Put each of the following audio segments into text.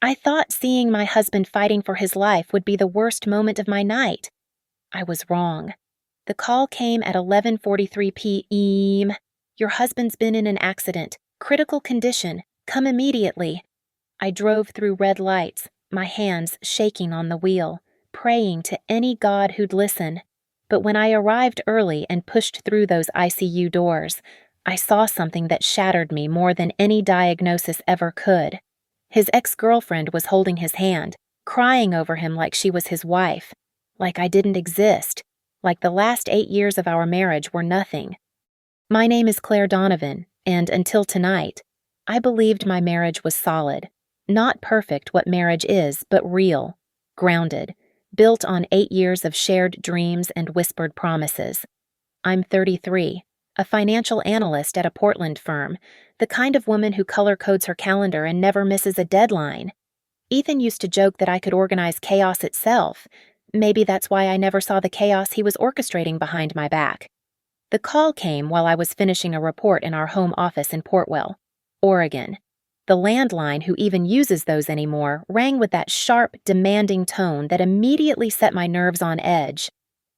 I thought seeing my husband fighting for his life would be the worst moment of my night. I was wrong. The call came at 11:43 p.m. Your husband's been in an accident. Critical condition. Come immediately. I drove through red lights, my hands shaking on the wheel, praying to any god who'd listen. But when I arrived early and pushed through those ICU doors, I saw something that shattered me more than any diagnosis ever could. His ex-girlfriend was holding his hand, crying over him like she was his wife, like I didn't exist, like the last 8 years of our marriage were nothing. My name is Claire Donovan, and until tonight, I believed my marriage was solid. Not perfect what marriage is, but real, grounded, built on 8 years of shared dreams and whispered promises. I'm 33, a financial analyst at a Portland firm, the kind of woman who color codes her calendar and never misses a deadline. Ethan used to joke that I could organize chaos itself. Maybe that's why I never saw the chaos he was orchestrating behind my back. The call came while I was finishing a report in our home office in Portwell, Oregon. The landline, who even uses those anymore, rang with that sharp, demanding tone that immediately set my nerves on edge.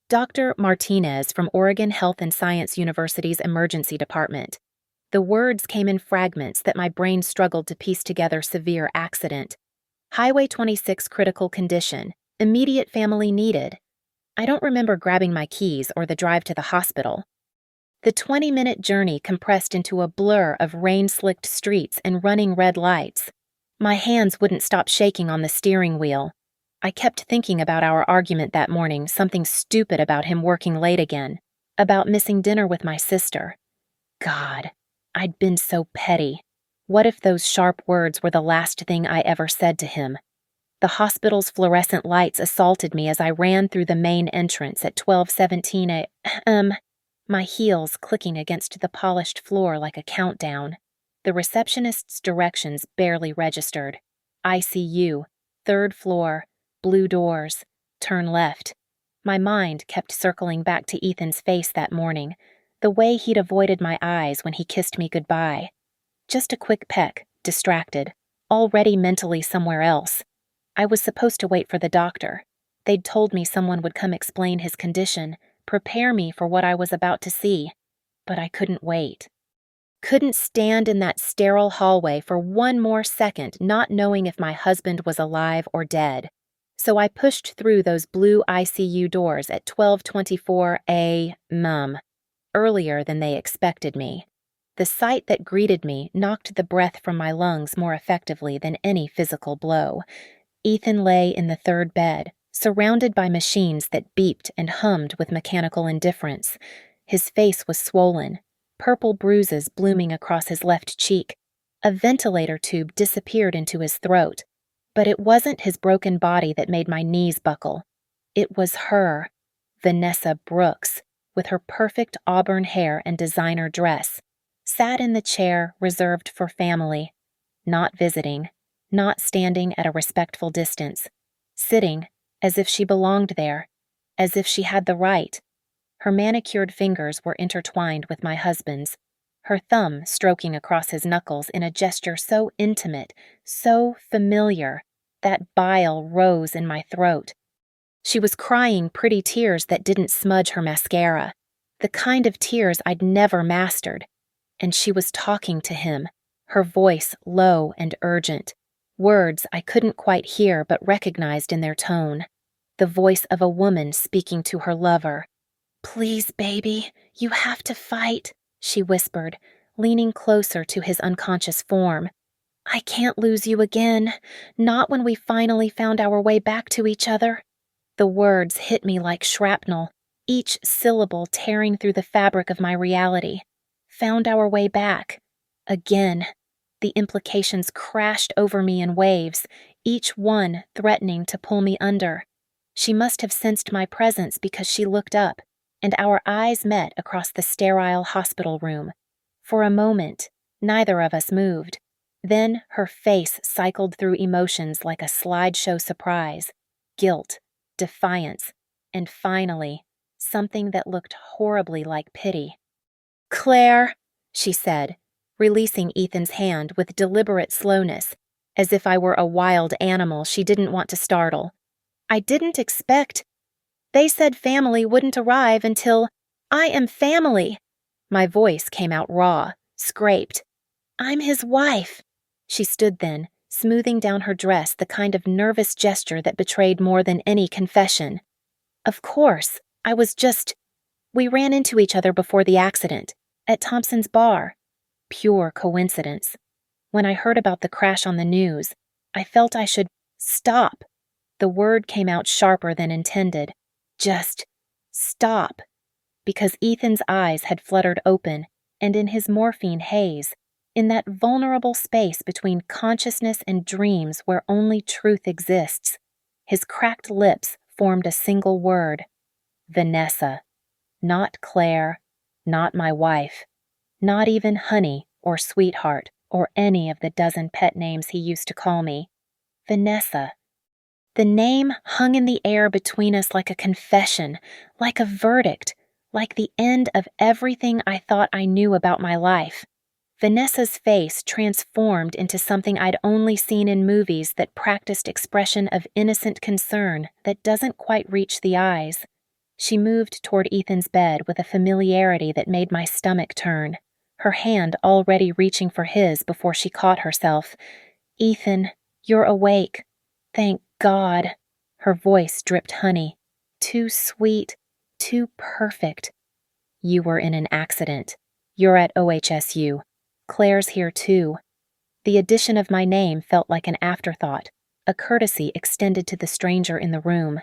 Dr. Martinez from Oregon Health and Science University's emergency department. The words came in fragments that my brain struggled to piece together. Severe accident. Highway 26 critical condition. Immediate family needed. I don't remember grabbing my keys or the drive to the hospital. The 20-minute journey compressed into a blur of rain-slicked streets and running red lights. My hands wouldn't stop shaking on the steering wheel. I kept thinking about our argument that morning, something stupid about him working late again, about missing dinner with my sister. God, I'd been so petty. What if those sharp words were the last thing I ever said to him? The hospital's fluorescent lights assaulted me as I ran through the main entrance at 12:17 a.m., my heels clicking against the polished floor like a countdown. The receptionist's directions barely registered. ICU, 3rd floor, blue doors, turn left. My mind kept circling back to Ethan's face that morning, the way he'd avoided my eyes when he kissed me goodbye. Just a quick peck, distracted, already mentally somewhere else. I was supposed to wait for the doctor. They'd told me someone would come explain his condition, prepare me for what I was about to see. But I couldn't wait. Couldn't stand in that sterile hallway for one more second, not knowing if my husband was alive or dead. So I pushed through those blue ICU doors at 12:24 a.m., earlier than they expected me. The sight that greeted me knocked the breath from my lungs more effectively than any physical blow. Ethan lay in the 3rd bed, surrounded by machines that beeped and hummed with mechanical indifference. His face was swollen, purple bruises blooming across his left cheek. A ventilator tube disappeared into his throat. But it wasn't his broken body that made my knees buckle. It was her, Vanessa Brooks, with her perfect auburn hair and designer dress, sat in the chair reserved for family, not visiting, not standing at a respectful distance, sitting as if she belonged there, as if she had the right. Her manicured fingers were intertwined with my husband's, her thumb stroking across his knuckles in a gesture so intimate, so familiar, that bile rose in my throat. She was crying pretty tears that didn't smudge her mascara, the kind of tears I'd never mastered. And she was talking to him, her voice low and urgent, words I couldn't quite hear but recognized in their tone, the voice of a woman speaking to her lover. "Please, baby, you have to fight," she whispered, leaning closer to his unconscious form. "I can't lose you again, not when we finally found our way back to each other." The words hit me like shrapnel, each syllable tearing through the fabric of my reality. Found our way back. Again. The implications crashed over me in waves, each one threatening to pull me under. She must have sensed my presence because she looked up, and our eyes met across the sterile hospital room. For a moment, neither of us moved. Then her face cycled through emotions like a slideshow surprise, guilt, defiance, and finally, something that looked horribly like pity. "Claire," she said, releasing Ethan's hand with deliberate slowness. as if I were a wild animal she didn't want to startle. I didn't expect. They said family wouldn't arrive until I am family. My voice came out raw, scraped. I'm his wife. She stood then, smoothing down her dress, the kind of nervous gesture that betrayed more than any confession. Of course, I was just. We ran into each other before the accident, at Thompson's bar. Pure coincidence. When I heard about the crash on the news, I felt I should stop. The word came out sharper than intended. Just stop. Because Ethan's eyes had fluttered open, and in his morphine haze, in that vulnerable space between consciousness and dreams where only truth exists, his cracked lips formed a single word. Vanessa. Not Claire, not my wife, not even honey or sweetheart or any of the dozen pet names he used to call me. Vanessa. The name hung in the air between us like a confession, like a verdict, like the end of everything I thought I knew about my life. Vanessa's face transformed into something I'd only seen in movies that practiced expression of innocent concern that doesn't quite reach the eyes. She moved toward Ethan's bed with a familiarity that made my stomach turn, her hand already reaching for his before she caught herself. Ethan, you're awake. Thank God. Her voice dripped honey. Too sweet, too perfect. You were in an accident. You're at OHSU. Claire's here too. The addition of my name felt like an afterthought, a courtesy extended to the stranger in the room.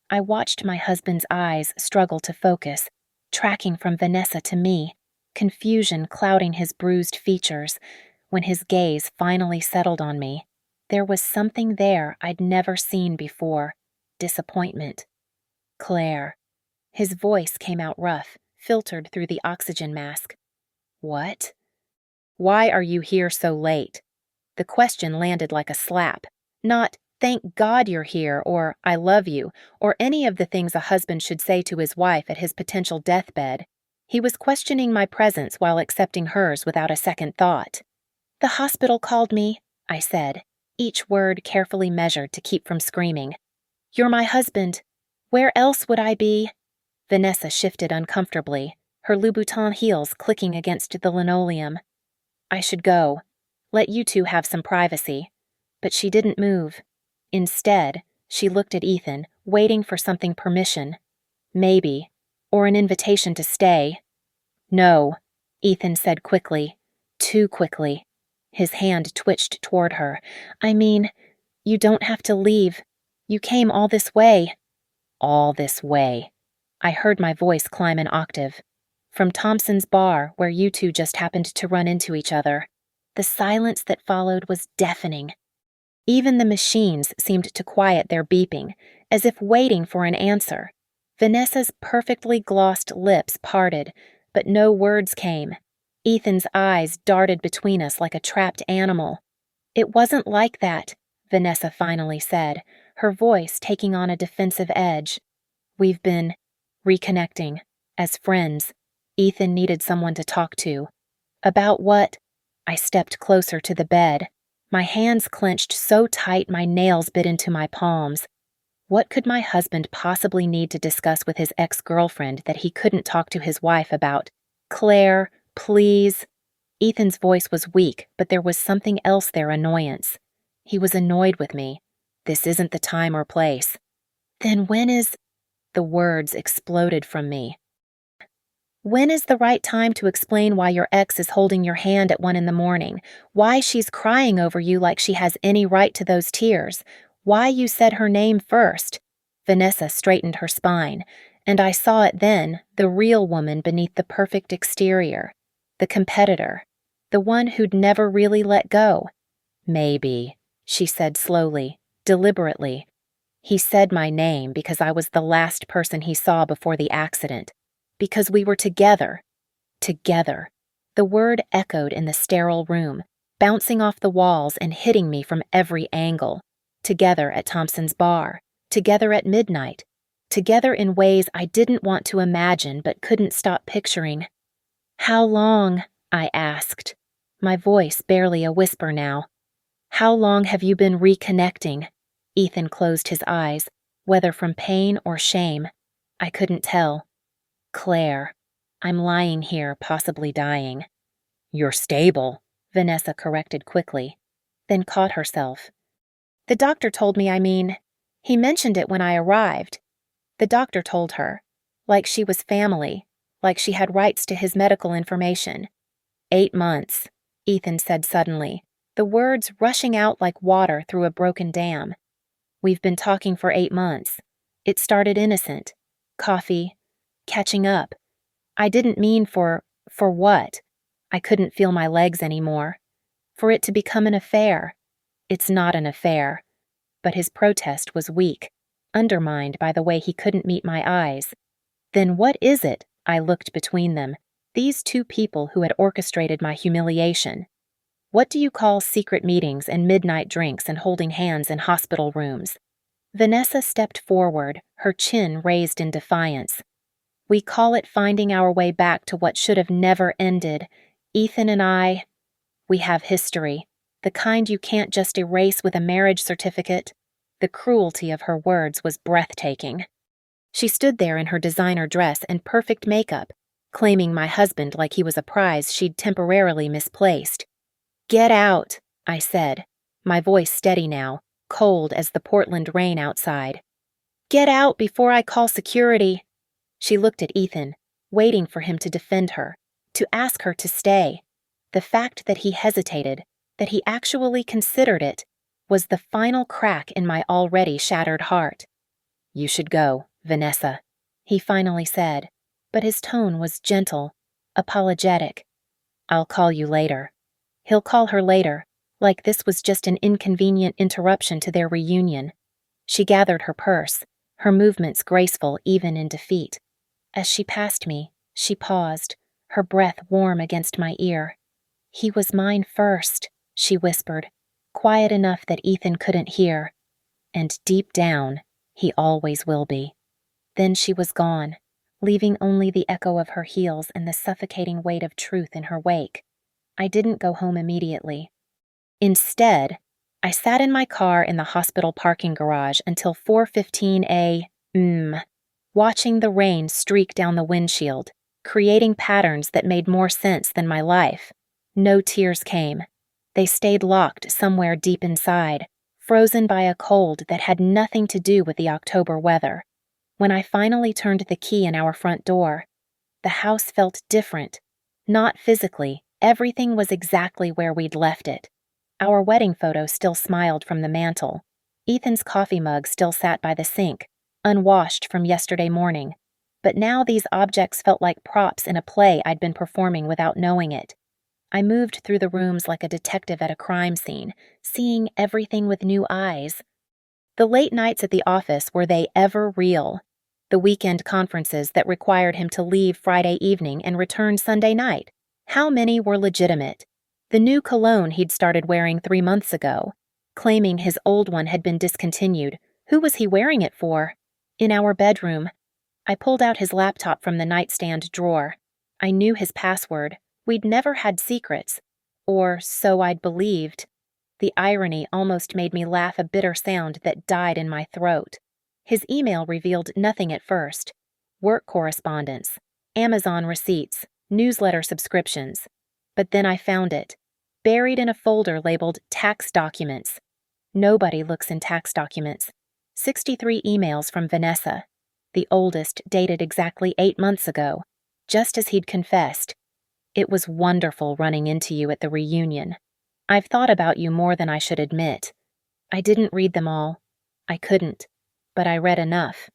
I watched my husband's eyes struggle to focus, tracking from Vanessa to me, confusion clouding his bruised features. When his gaze finally settled on me, there was something there I'd never seen before. Disappointment. Claire. His voice came out rough, filtered through the oxygen mask. What? Why are you here so late? The question landed like a slap. Not, thank God you're here, or I love you, or any of the things a husband should say to his wife at his potential deathbed. He was questioning my presence while accepting hers without a second thought. The hospital called me, I said, each word carefully measured to keep from screaming. You're my husband. Where else would I be? Vanessa shifted uncomfortably, her Louboutin heels clicking against the linoleum. I should go. Let you two have some privacy. But she didn't move. Instead, she looked at Ethan, waiting for something permission. Maybe. Or an invitation to stay. No, Ethan said quickly. Too quickly. His hand twitched toward her. I mean, you don't have to leave. You came all this way. All this way. I heard my voice climb an octave. From Thompson's bar, where you two just happened to run into each other. The silence that followed was deafening. Even the machines seemed to quiet their beeping, as if waiting for an answer. Vanessa's perfectly glossed lips parted, but no words came. Ethan's eyes darted between us like a trapped animal. It wasn't like that, Vanessa finally said, her voice taking on a defensive edge. We've been reconnecting, as friends. Ethan needed someone to talk to. About what? I stepped closer to the bed. My hands clenched so tight my nails bit into my palms. What could my husband possibly need to discuss with his ex-girlfriend that he couldn't talk to his wife about? Claire, please. Ethan's voice was weak, but there was something else there, annoyance. He was annoyed with me. This isn't the time or place. Then when is... The words exploded from me. When is the right time to explain why your ex is holding your hand at 1 a.m, why she's crying over you like she has any right to those tears, why you said her name first? Vanessa straightened her spine, and I saw it then, the real woman beneath the perfect exterior, the competitor, the one who'd never really let go. Maybe, she said slowly, deliberately. He said my name because I was the last person he saw before the accident. Because we were together. Together. The word echoed in the sterile room, bouncing off the walls and hitting me from every angle. Together at Thompson's bar. Together at midnight. Together in ways I didn't want to imagine but couldn't stop picturing. How long? I asked. My voice barely a whisper now. How long have you been reconnecting? Ethan closed his eyes, whether from pain or shame. I couldn't tell. Claire. I'm lying here, possibly dying. You're stable, Vanessa corrected quickly, then caught herself. The doctor told me, he mentioned it when I arrived. The doctor told her, like she was family, like she had rights to his medical information. 8 months, Ethan said suddenly, the words rushing out like water through a broken dam. We've been talking for 8 months. It started innocent. Coffee. Catching up. I didn't mean for what? I couldn't feel my legs anymore. For it to become an affair. It's not an affair. But his protest was weak, undermined by the way he couldn't meet my eyes. Then what is it? I looked between them, these two people who had orchestrated my humiliation. What do you call secret meetings and midnight drinks and holding hands in hospital rooms? Vanessa stepped forward, her chin raised in defiance. We call it finding our way back to what should have never ended. Ethan and I, we have history, the kind you can't just erase with a marriage certificate. The cruelty of her words was breathtaking. She stood there in her designer dress and perfect makeup, claiming my husband like he was a prize she'd temporarily misplaced. Get out, I said, my voice steady now, cold as the Portland rain outside. Get out before I call security. She looked at Ethan, waiting for him to defend her, to ask her to stay. The fact that he hesitated, that he actually considered it, was the final crack in my already shattered heart. You should go, Vanessa, he finally said, but his tone was gentle, apologetic. I'll call you later. He'll call her later, like this was just an inconvenient interruption to their reunion. She gathered her purse, her movements graceful even in defeat. As she passed me, she paused, her breath warm against my ear. He was mine first, she whispered, quiet enough that Ethan couldn't hear. And deep down, he always will be. Then she was gone, leaving only the echo of her heels and the suffocating weight of truth in her wake. I didn't go home immediately. Instead, I sat in my car in the hospital parking garage until 4:15 a.m., watching the rain streak down the windshield, creating patterns that made more sense than my life. No tears came. They stayed locked somewhere deep inside, frozen by a cold that had nothing to do with the October weather. When I finally turned the key in our front door, the house felt different. Not physically, everything was exactly where we'd left it. Our wedding photo still smiled from the mantel. Ethan's coffee mug still sat by the sink, unwashed from yesterday morning. But now these objects felt like props in a play I'd been performing without knowing it. I moved through the rooms like a detective at a crime scene, seeing everything with new eyes. The late nights at the office, were they ever real? The weekend conferences that required him to leave Friday evening and return Sunday night, how many were legitimate? The new cologne he'd started wearing 3 months ago, claiming his old one had been discontinued. Who was he wearing it for? In our bedroom, I pulled out his laptop from the nightstand drawer. I knew his password. We'd never had secrets. Or so I'd believed. The irony almost made me laugh, a bitter sound that died in my throat. His email revealed nothing at first. Work correspondence, Amazon receipts, newsletter subscriptions. But then I found it, buried in a folder labeled tax documents. Nobody looks in tax documents. 63 emails from Vanessa. The oldest dated exactly 8 months ago, just as he'd confessed. It was wonderful running into you at the reunion. I've thought about you more than I should admit. I didn't read them all. I couldn't. But I read enough.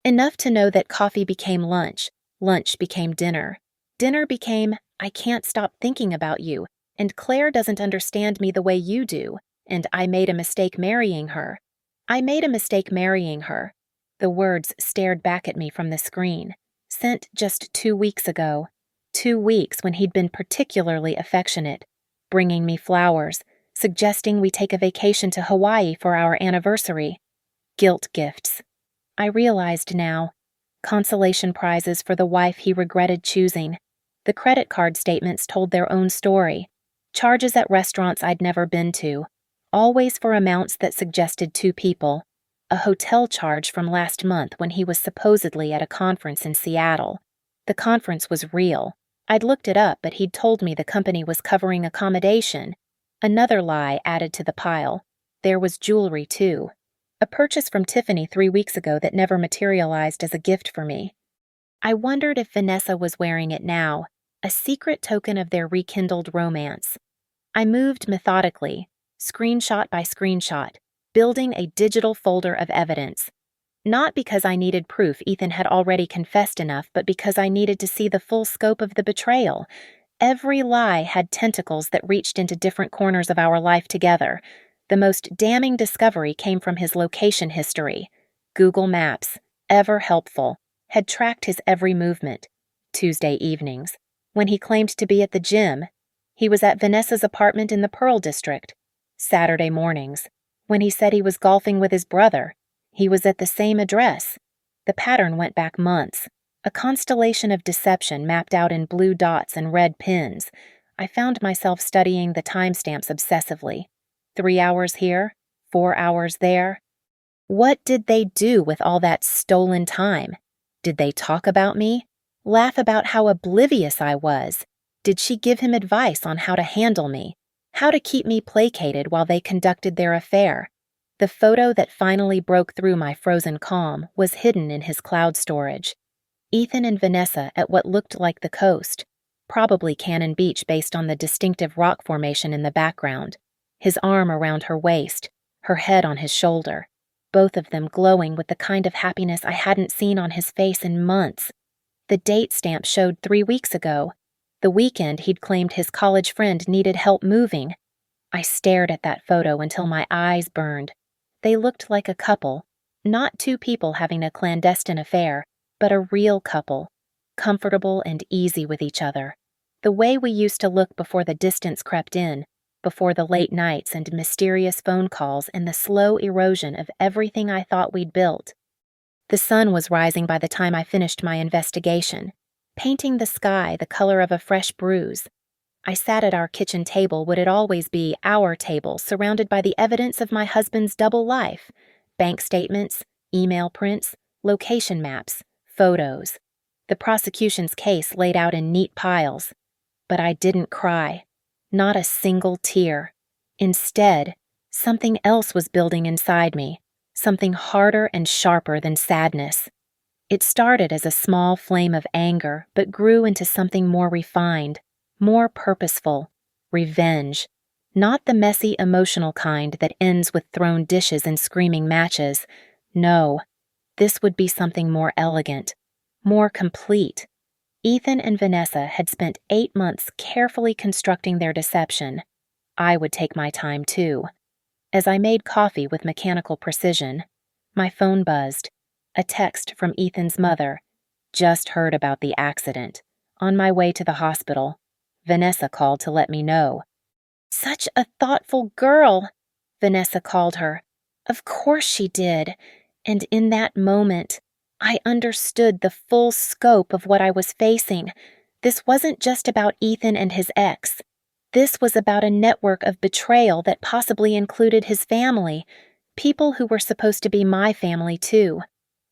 Enough to know that coffee became lunch, lunch became dinner. Dinner became, I can't stop thinking about you, and Claire doesn't understand me the way you do, and I made a mistake marrying her. I made a mistake marrying her. The words stared back at me from the screen, sent just 2 weeks ago. 2 weeks when he'd been particularly affectionate, bringing me flowers, suggesting we take a vacation to Hawaii for our anniversary. Guilt gifts. I realized now. Consolation prizes for the wife he regretted choosing. The credit card statements told their own story. Charges at restaurants I'd never been to. always for amounts that suggested two people, a hotel charge from last month when he was supposedly at a conference in Seattle. The conference was real. I'd looked it up, but he'd told me the company was covering accommodation. Another lie added to the pile. There was jewelry, too. A purchase from Tiffany 3 weeks ago that never materialized as a gift for me. I wondered if Vanessa was wearing it now, a secret token of their rekindled romance. I moved methodically, screenshot by screenshot, building a digital folder of evidence. Not because I needed proof Ethan had already confessed enough, but because I needed to see the full scope of the betrayal. Every lie had tentacles that reached into different corners of our life together. The most damning discovery came from his location history. Google Maps, ever helpful, had tracked his every movement. Tuesday evenings, when he claimed to be at the gym, he was at Vanessa's apartment in the Pearl District. Saturday mornings, when he said he was golfing with his brother, he was at the same address. The pattern went back months, a constellation of deception mapped out in blue dots and red pins. I found myself studying the timestamps obsessively. 3 hours here, 4 hours there. What did they do with all that stolen time? Did they talk about me? Laugh about how oblivious I was? Did she give him advice on how to handle me? How to keep me placated while they conducted their affair? The photo that finally broke through my frozen calm was hidden in his cloud storage. Ethan and Vanessa at what looked like the coast, probably Cannon Beach based on the distinctive rock formation in the background, his arm around her waist, her head on his shoulder, both of them glowing with the kind of happiness I hadn't seen on his face in months. The date stamp showed 3 weeks ago, the weekend he'd claimed his college friend needed help moving. I stared at that photo until my eyes burned. They looked like a couple, not two people having a clandestine affair, but a real couple, comfortable and easy with each other. The way we used to look before the distance crept in, before the late nights and mysterious phone calls and the slow erosion of everything I thought we'd built. The sun was rising by the time I finished my investigation, painting the sky the color of a fresh bruise. I sat at our kitchen table, would it always be our table, surrounded by the evidence of my husband's double life: bank statements, email prints, location maps, photos. The prosecution's case laid out in neat piles. But I didn't cry. Not a single tear. Instead, something else was building inside me, something harder and sharper than sadness. It started as a small flame of anger, but grew into something more refined, more purposeful: revenge. Not the messy, emotional kind that ends with thrown dishes and screaming matches. No, this would be something more elegant, more complete. Ethan and Vanessa had spent 8 months carefully constructing their deception. I would take my time too. As I made coffee with mechanical precision, my phone buzzed. A text from Ethan's mother. Just heard about the accident. On my way to the hospital. Vanessa called to let me know. Such a thoughtful girl, Vanessa called her. Of course she did. And in that moment, I understood the full scope of what I was facing. This wasn't just about Ethan and his ex. This was about a network of betrayal that possibly included his family, people who were supposed to be my family too.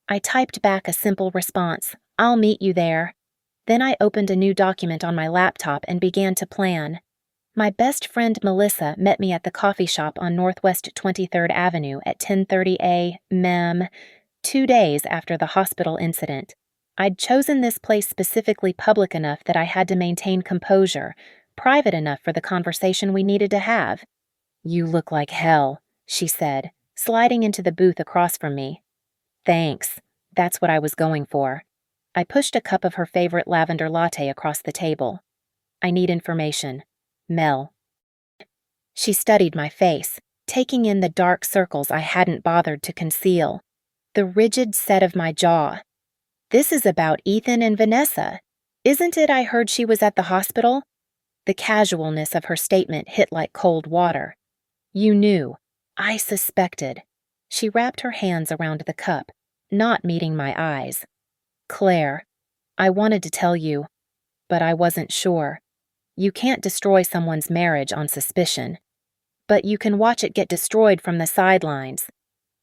I typed back a simple response: "I'll meet you there." Then I opened a new document on my laptop and began to plan. My best friend Melissa met me at the coffee shop on Northwest 23rd Avenue at 10:30 a.m., 2 days after the hospital incident. I'd chosen this place specifically public enough that I had to maintain composure, private enough for the conversation we needed to have. "You look like hell," she said, sliding into the booth across from me. "Thanks. That's what I was going for." I pushed a cup of her favorite lavender latte across the table. "I need information. Mel." She studied my face, taking in the dark circles I hadn't bothered to conceal, the rigid set of my jaw. "This is about Ethan and Vanessa. Isn't it I heard she was at the hospital?" The casualness of her statement hit like cold water. "You knew. I suspected." She wrapped her hands around the cup, not meeting my eyes. "Claire, I wanted to tell you, but I wasn't sure. You can't destroy someone's marriage on suspicion." but you can watch it get destroyed from the sidelines."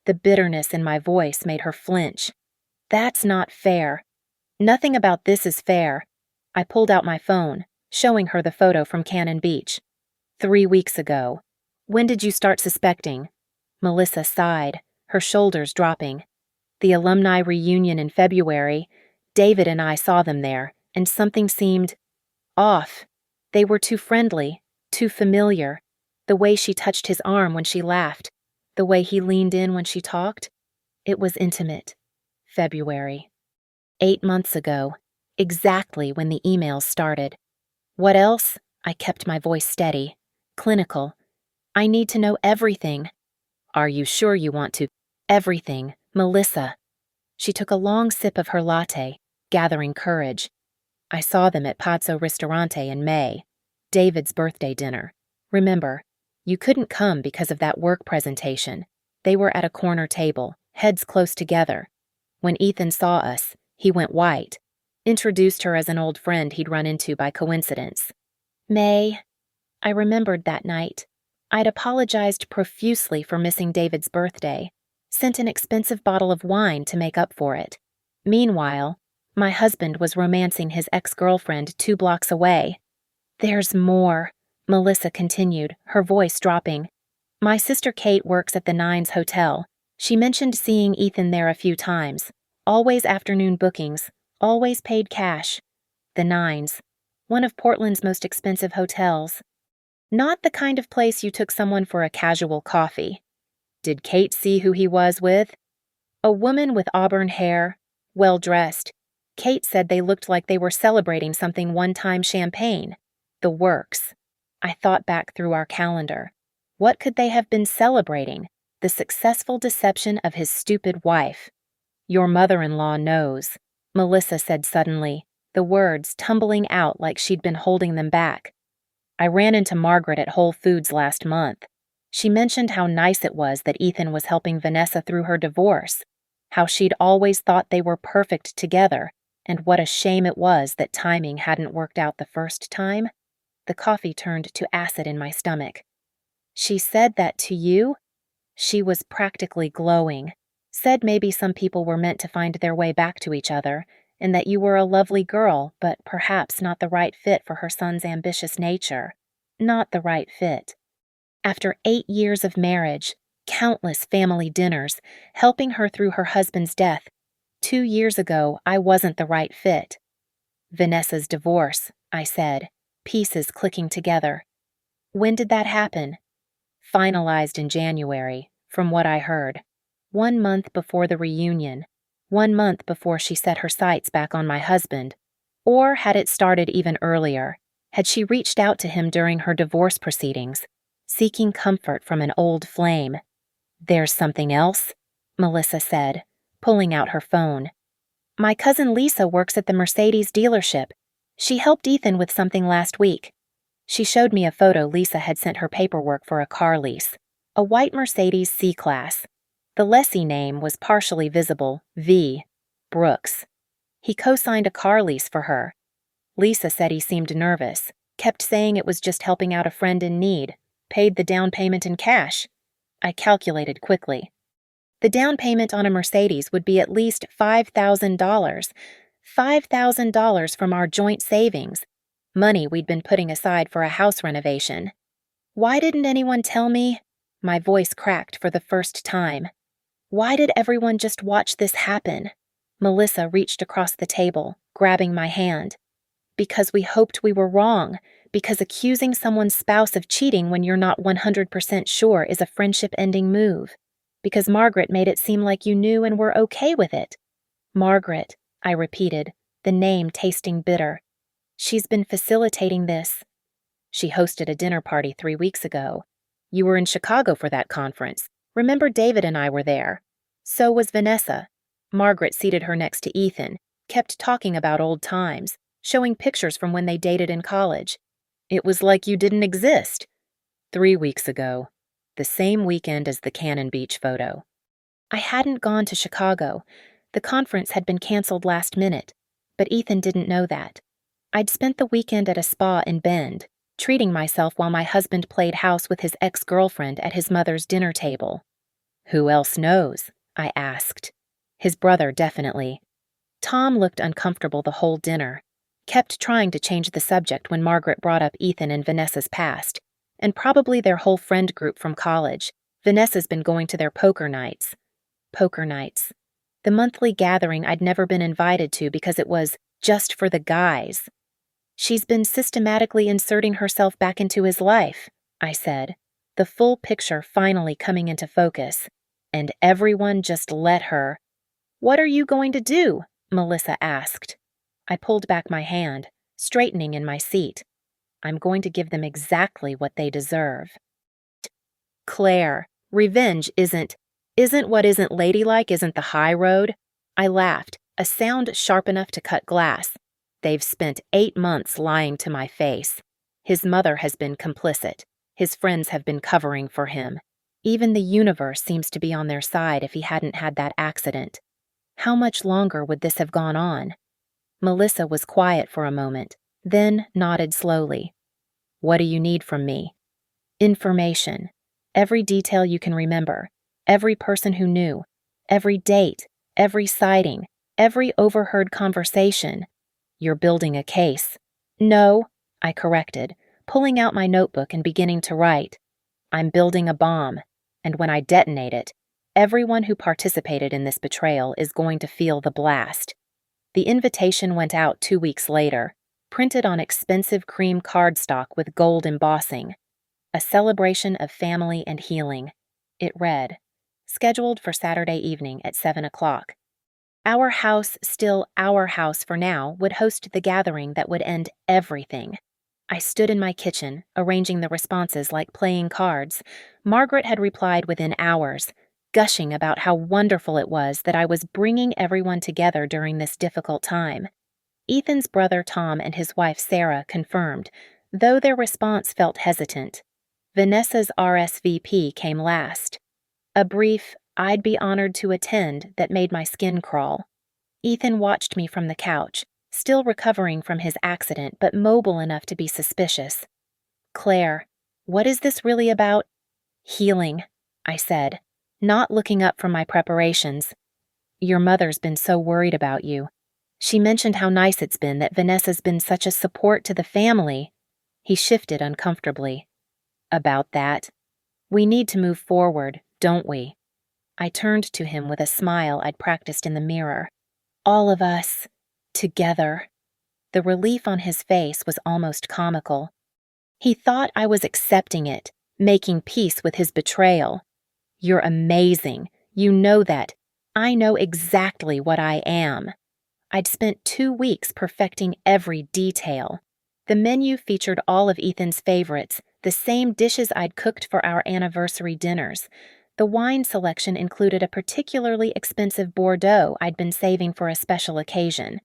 The bitterness in my voice made her flinch. "That's not fair. Nothing about this is fair." I pulled out my phone, showing her the photo from Cannon Beach. 3 weeks ago. "When did you start suspecting?" Melissa sighed, her shoulders dropping. "The alumni reunion in February. David and I saw them there, and something seemed off. They were too friendly, too familiar. The way she touched his arm when she laughed, the way he leaned in when she talked. It was intimate. February. 8 months ago, exactly when the emails started. What else?" I kept my voice steady, clinical. "I need to know everything." "Are you sure you want to?" "Everything, Melissa." She took a long sip of her latte, gathering courage. "I saw them at Pazzo Ristorante in May. David's birthday dinner. Remember, you couldn't come because of that work presentation. They were at a corner table, heads close together. When Ethan saw us, he went white. Introduced her as an old friend he'd run into by coincidence." May. I remembered that night. I'd apologized profusely for missing David's birthday, sent an expensive bottle of wine to make up for it. Meanwhile, my husband was romancing his ex-girlfriend 2 blocks away. "There's more," Melissa continued, her voice dropping. "My sister Kate works at the Nines Hotel. She mentioned seeing Ethan there a few times. Always afternoon bookings, always paid cash. The Nines, one of Portland's most expensive hotels. Not the kind of place you took someone for a casual coffee." "Did Kate see who he was with?" "A woman with auburn hair, well-dressed. Kate said they looked like they were celebrating something one-time champagne. The works." I thought back through our calendar. What could they have been celebrating? The successful deception of his stupid wife. "Your mother-in-law knows," Melissa said suddenly, the words tumbling out like she'd been holding them back. "I ran into Margaret at Whole Foods last month. She mentioned how nice it was that Ethan was helping Vanessa through her divorce, how she'd always thought they were perfect together, and what a shame it was that timing hadn't worked out the first time." The coffee turned to acid in my stomach. "She said that to you?" She was practically glowing. "Said maybe some people were meant to find their way back to each other, and that you were a lovely girl, but perhaps not the right fit for her son's ambitious nature. Not the right fit. After 8 years of marriage, countless family dinners, helping her through her husband's death, 2 years ago I wasn't the right fit." "Vanessa's divorce," I said, pieces clicking together. "When did that happen?" "Finalized in January, from what I heard. 1 month before the reunion. 1 month before she set her sights back on my husband. Or had it started even earlier? Had she reached out to him during her divorce proceedings, seeking comfort from an old flame?" "There's something else," Melissa said, pulling out her phone. "My cousin Lisa works at the Mercedes dealership. She helped Ethan with something last week." She showed me a photo Lisa had sent her paperwork for a car lease. A white Mercedes C-Class. The lessee name was partially visible, V. Brooks. He co-signed a car lease for her. Lisa said he seemed nervous, kept saying it was just helping out a friend in need, paid the down payment in cash. I calculated quickly. The down payment on a Mercedes would be at least $5,000. $5,000 from our joint savings. Money we'd been putting aside for a house renovation. Why didn't anyone tell me? My voice cracked for the first time. Why did everyone just watch this happen? Melissa reached across the table, grabbing my hand. Because we hoped we were wrong. Because accusing someone's spouse of cheating when you're not 100% sure is a friendship-ending move. Because Margaret made it seem like you knew and were okay with it. Margaret, I repeated, the name tasting bitter. She's been facilitating this. She hosted a dinner party 3 weeks ago. You were in Chicago for that conference. Remember David and I were there. So was Vanessa. Margaret seated her next to Ethan, kept talking about old times, showing pictures from when they dated in college. It was like you didn't exist. 3 weeks ago. The same weekend as the Cannon Beach photo. I hadn't gone to Chicago. The conference had been canceled last minute, but Ethan didn't know that. I'd spent the weekend at a spa in Bend, treating myself while my husband played house with his ex-girlfriend at his mother's dinner table. Who else knows? I asked. His brother, definitely. Tom looked uncomfortable the whole dinner, kept trying to change the subject when Margaret brought up Ethan and Vanessa's past, and probably their whole friend group from college. Vanessa's been going to their poker nights. Poker nights. The monthly gathering I'd never been invited to because it was just for the guys. She's been systematically inserting herself back into his life, I said, the full picture finally coming into focus. And everyone just let her. What are you going to do? Melissa asked. I pulled back my hand, straightening in my seat. I'm going to give them exactly what they deserve. Claire, revenge isn't what isn't ladylike isn't the high road. I laughed, a sound sharp enough to cut glass. They've spent 8 months lying to my face. His mother has been complicit. His friends have been covering for him. Even the universe seems to be on their side if he hadn't had that accident. How much longer would this have gone on? Melissa was quiet for a moment, then nodded slowly. What do you need from me? Information. Every detail you can remember. Every person who knew. Every date. Every sighting. Every overheard conversation. You're building a case. No, I corrected, pulling out my notebook and beginning to write. I'm building a bomb, and when I detonate it, everyone who participated in this betrayal is going to feel the blast. The invitation went out 2 weeks later, printed on expensive cream cardstock with gold embossing. A celebration of family and healing. It read, scheduled for Saturday evening at 7 o'clock. Our house, still our house for now, would host the gathering that would end everything. I stood in my kitchen, arranging the responses like playing cards. Margaret had replied within hours, gushing about how wonderful it was that I was bringing everyone together during this difficult time. Ethan's brother Tom and his wife Sarah confirmed, though their response felt hesitant. Vanessa's RSVP came last. A brief, I'd be honored to attend, that made my skin crawl. Ethan watched me from the couch, still recovering from his accident but mobile enough to be suspicious. Claire, what is this really about? Healing, I said, not looking up from my preparations. Your mother's been so worried about you. She mentioned how nice it's been that Vanessa's been such a support to the family. He shifted uncomfortably. About that. We need to move forward, don't we? I turned to him with a smile I'd practiced in the mirror. All of us. Together. The relief on his face was almost comical. He thought I was accepting it, making peace with his betrayal. You're amazing. You know that. I know exactly what I am. I'd spent 2 weeks perfecting every detail. The menu featured all of Ethan's favorites, the same dishes I'd cooked for our anniversary dinners. The wine selection included a particularly expensive Bordeaux I'd been saving for a special occasion.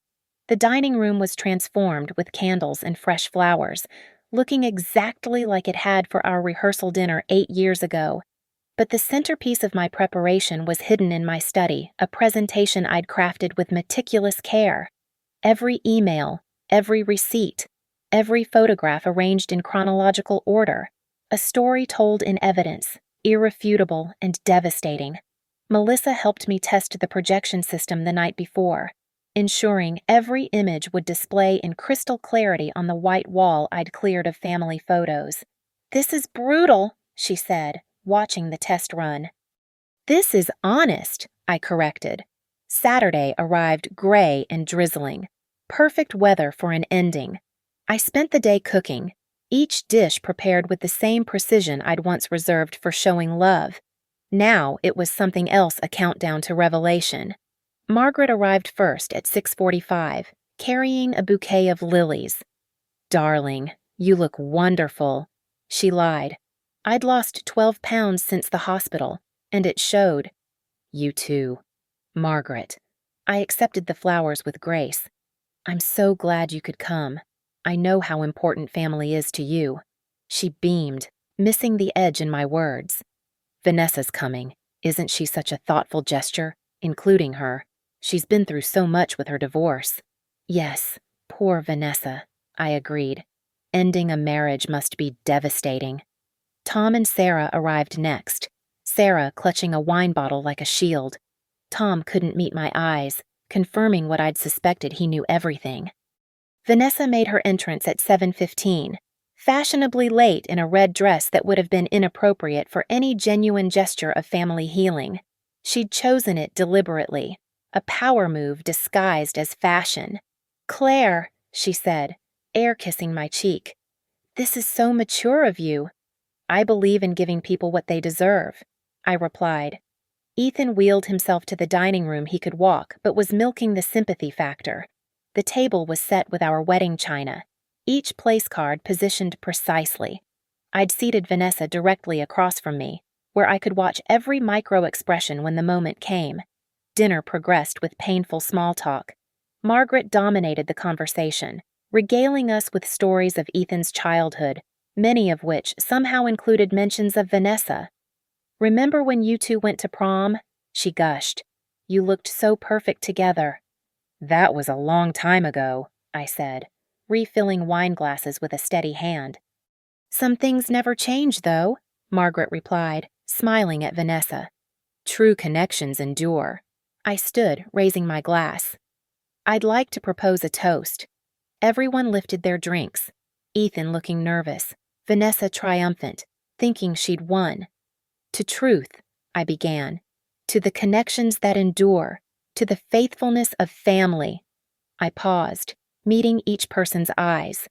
The dining room was transformed with candles and fresh flowers, looking exactly like it had for our rehearsal dinner 8 years ago. But the centerpiece of my preparation was hidden in my study, a presentation I'd crafted with meticulous care. Every email, every receipt, every photograph arranged in chronological order, a story told in evidence, irrefutable and devastating. Melissa helped me test the projection system the night before, ensuring every image would display in crystal clarity on the white wall I'd cleared of family photos. This is brutal, she said, watching the test run. This is honest, I corrected. Saturday arrived gray and drizzling. Perfect weather for an ending. I spent the day cooking, each dish prepared with the same precision I'd once reserved for showing love. Now it was something else, a countdown to revelation. Margaret arrived first at 6:45, carrying a bouquet of lilies. Darling, you look wonderful. She lied. I'd lost 12 pounds since the hospital, and it showed. You too. Margaret. I accepted the flowers with grace. I'm so glad you could come. I know how important family is to you. She beamed, missing the edge in my words. Vanessa's coming. Isn't she such a thoughtful gesture, including her? She's been through so much with her divorce. Yes, poor Vanessa, I agreed. ending a marriage must be devastating. Tom and Sarah arrived next, Sarah clutching a wine bottle like a shield. Tom couldn't meet my eyes, confirming what I'd suspected he knew everything. Vanessa made her entrance at 7:15, fashionably late in a red dress that would have been inappropriate for any genuine gesture of family healing. She'd chosen it deliberately, a power move disguised as fashion. "Claire," she said, air-kissing my cheek. "This is so mature of you." "I believe in giving people what they deserve," I replied. Ethan wheeled himself to the dining room he could walk, but was milking the sympathy factor. The table was set with our wedding china, each place card positioned precisely. I'd seated Vanessa directly across from me, where I could watch every micro-expression when the moment came. Dinner progressed with painful small talk. Margaret dominated the conversation, regaling us with stories of Ethan's childhood, many of which somehow included mentions of Vanessa. "Remember when you two went to prom?" she gushed. "You looked so perfect together." "That was a long time ago," I said, refilling wine glasses with a steady hand. "Some things never change, though," Margaret replied, smiling at Vanessa. "True connections endure." I stood, raising my glass. "I'd like to propose a toast." Everyone lifted their drinks, Ethan looking nervous, Vanessa triumphant, thinking she'd won. "To truth," I began, "to the connections that endure, to the faithfulness of family." I paused, meeting each person's eyes,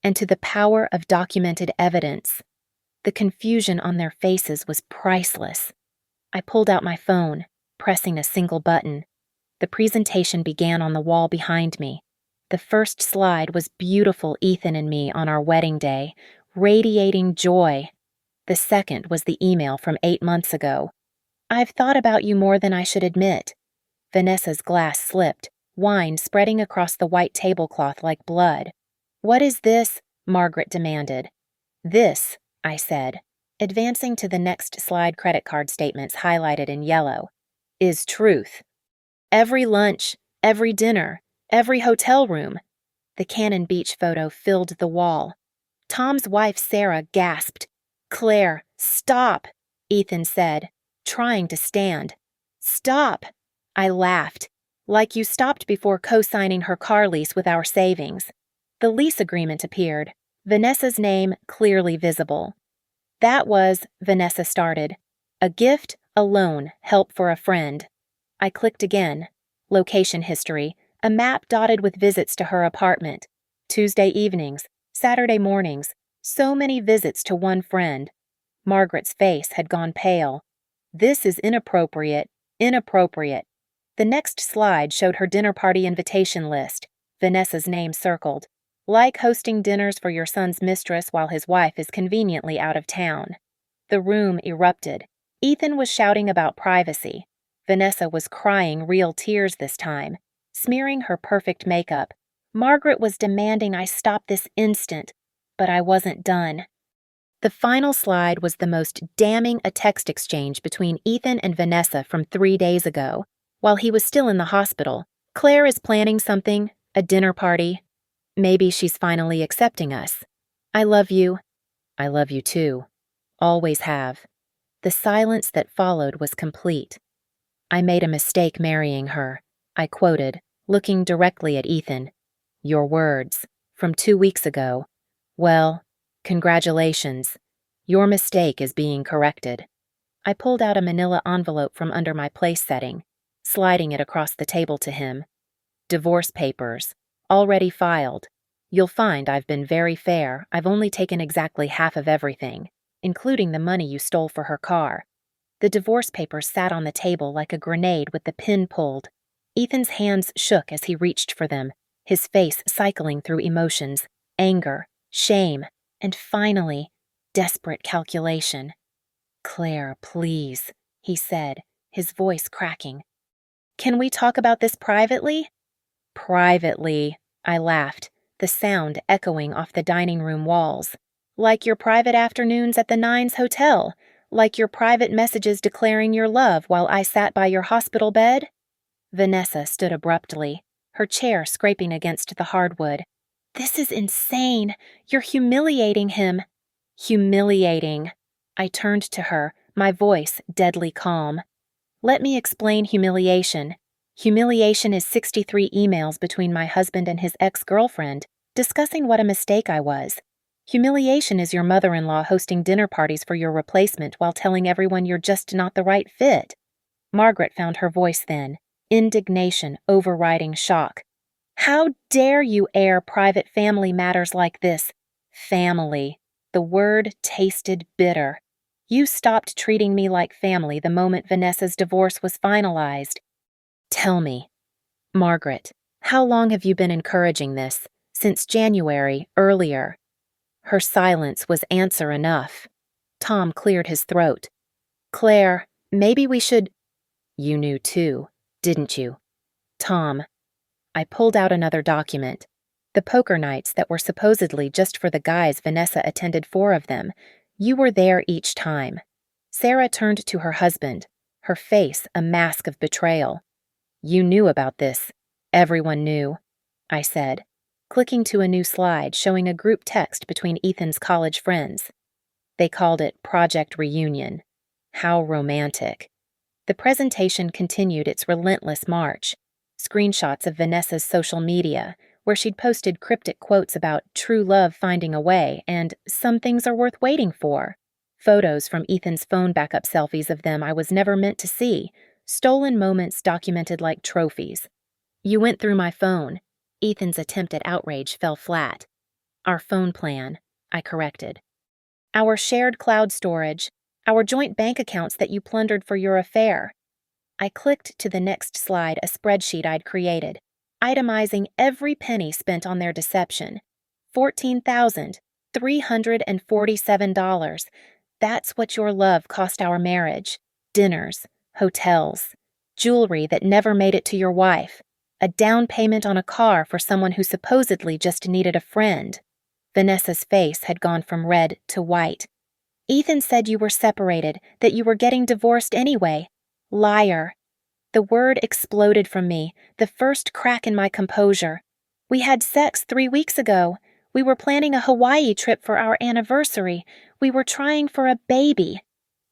"and to the power of documented evidence." The confusion on their faces was priceless. I pulled out my phone, pressing a single button. The presentation began on the wall behind me. The first slide was beautiful Ethan and me on our wedding day, radiating joy. The second was the email from 8 months ago. "I've thought about you more than I should admit." Vanessa's glass slipped, wine spreading across the white tablecloth like blood. "What is this?" Margaret demanded. "This," I said, advancing to the next slide credit card statements highlighted in yellow, "is truth. Every lunch, every dinner, every hotel room." The Cannon Beach photo filled the wall. Tom's wife Sarah gasped. "Claire, stop," Ethan said, trying to stand. "Stop." I laughed, like you stopped before co-signing her car lease with our savings. The lease agreement appeared, Vanessa's name clearly visible. "That was," Vanessa started, "a gift, a loan, help for a friend." I clicked again. Location history, a map dotted with visits to her apartment. Tuesday evenings, Saturday mornings, so many visits to one friend. Margaret's face had gone pale. "This is inappropriate, inappropriate." The next slide showed her dinner party invitation list, Vanessa's name circled. "Like hosting dinners for your son's mistress while his wife is conveniently out of town." The room erupted. Ethan was shouting about privacy. Vanessa was crying real tears this time, smearing her perfect makeup. Margaret was demanding I stop this instant, but I wasn't done. The final slide was the most damning a text exchange between Ethan and Vanessa from 3 days ago. While he was still in the hospital, "Claire is planning something, a dinner party. Maybe she's finally accepting us. I love you." "I love you too. Always have." The silence that followed was complete. "I made a mistake marrying her," I quoted, looking directly at Ethan. "Your words, from 2 weeks ago. Well, congratulations. Your mistake is being corrected." I pulled out a manila envelope from under my place setting, sliding it across the table to him. "Divorce papers. Already filed. You'll find I've been very fair. I've only taken exactly half of everything, including the money you stole for her car." The divorce papers sat on the table like a grenade with the pin pulled. Ethan's hands shook as he reached for them, his face cycling through emotions, anger, shame, and finally, desperate calculation. "Claire, please," he said, his voice cracking. "Can we talk about this privately?" "Privately," I laughed, the sound echoing off the dining room walls. "Like your private afternoons at the Nines Hotel? Like your private messages declaring your love while I sat by your hospital bed?" Vanessa stood abruptly, her chair scraping against the hardwood. This is insane. You're humiliating him. Humiliating. I turned to her, my voice deadly calm. Let me explain humiliation. Humiliation is 63 emails between my husband and his ex-girlfriend, discussing what a mistake I was. Humiliation is your mother-in-law hosting dinner parties for your replacement while telling everyone you're just not the right fit. Margaret found her voice then, indignation overriding shock. How dare you air private family matters like this? Family. The word tasted bitter. You stopped treating me like family the moment Vanessa's divorce was finalized. Tell me, Margaret, how long have you been encouraging this? Since January, earlier. Her silence was answer enough. Tom cleared his throat. Claire, maybe we should... You knew too, didn't you? Tom. I pulled out another document. The poker nights that were supposedly just for the guys. Vanessa attended 4 of them. You were there each time. Sarah turned to her husband, her face a mask of betrayal. You knew about this. Everyone knew, I said, clicking to a new slide showing a group text between Ethan's college friends. They called it Project Reunion. How romantic. The presentation continued its relentless march. Screenshots of Vanessa's social media, where she'd posted cryptic quotes about true love finding a way and some things are worth waiting for. Photos from Ethan's phone backup selfies of them I was never meant to see, stolen moments documented like trophies. You went through my phone. Ethan's attempt at outrage fell flat. Our phone plan, I corrected. Our shared cloud storage, our joint bank accounts that you plundered for your affair. I clicked to the next slide, a spreadsheet I'd created, itemizing every penny spent on their deception. $14,347. That's what your love cost our marriage. Dinners, hotels, jewelry that never made it to your wife, a down payment on a car for someone who supposedly just needed a friend. Vanessa's face had gone from red to white. Ethan said you were separated, that you were getting divorced anyway. Liar. The word exploded from me, the first crack in my composure. We had sex 3 weeks ago. We were planning a Hawaii trip for our anniversary. We were trying for a baby.